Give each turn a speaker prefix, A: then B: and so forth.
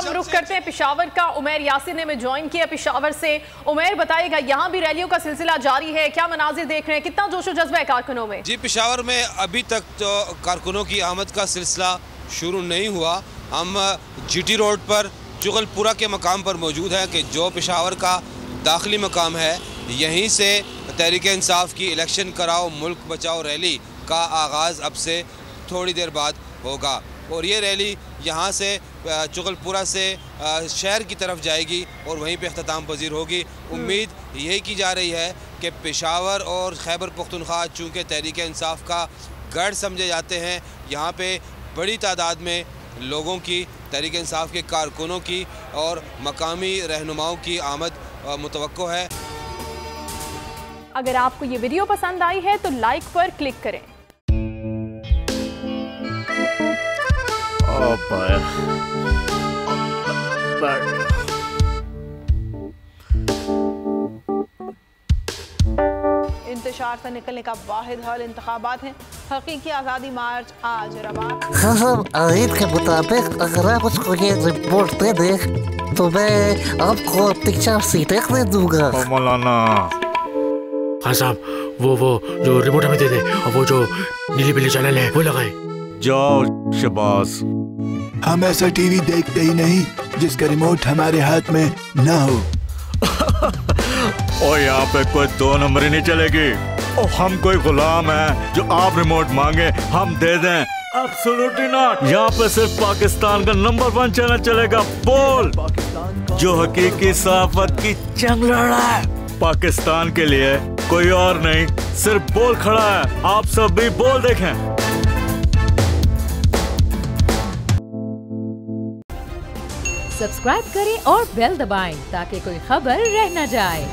A: हम रुख करते हैं पेशावर का। उमैर यासिर ने हमें ज्वाइन किया पेशावर से। उमैर बताइएगा, यहाँ भी रैलियों का सिलसिला जारी है, क्या मनाजिर देख रहे हैं, कितना जोशो जज्बा है कारकुनों में?
B: जी, पेशावर में अभी तक तो कारकुनों की आमद का सिलसिला शुरू नहीं हुआ। हम GT रोड पर जुगलपुरा के मकाम पर मौजूद हैं कि जो पेशावर का दाखिली मकाम है। यहीं से तहरीक इंसाफ की इलेक्शन कराओ मुल्क बचाओ रैली का आगाज़ अब से थोड़ी देर बाद होगा और ये रैली यहाँ से जुगलपुरा से शहर की तरफ जाएगी और वहीं पे अख्ताम पजीर होगी। उम्मीद यही की जा रही है कि पेशावर और खैबर पख्तूनख्वा चूँकि तहरीक इंसाफ का गढ़ समझे जाते हैं, यहाँ पे बड़ी तादाद में लोगों की, तहरीक इंसाफ के कारकुनों की और मकामी रहनुमाओं की आमद मुतवक्को है।
A: अगर आपको ये वीडियो पसंद आई है तो लाइक पर क्लिक करें। इंतशार से निकलने का वाहिद हल इंतखाबात हैं। हकीकी आज़ादी मार्च आज रवा।
C: खसम आयत के मुताबिक अगर आप उसको ये रिपोर्ट दे दे तो मैं आपको 3-4 सीटें दे दूंगा।
D: मौलाना
E: हाँ साहब, वो जो रिमोट हमें दे दे और वो जो नीली पीली चैनल है वो लगाए।
D: जाओ शबाज।
F: हम ऐसा टीवी देखते ही नहीं जिसका रिमोट हमारे हाथ में ना हो।
D: और यहाँ पे कोई 2 नंबर ही नहीं चलेगी। और हम कोई गुलाम है जो आप रिमोट मांगे हम दे दें? Absolutely not. यहाँ पे सिर्फ पाकिस्तान का नंबर 1 चैनल चलेगा, बोल, जो हकीकी सहाफत की जंग लड़ रहा है। पाकिस्तान के लिए कोई और नहीं, सिर्फ बोल खड़ा है। आप सब भी बोल देखें।
G: सब्सक्राइब करें और बेल दबाएं ताकि कोई खबर रह न जाए।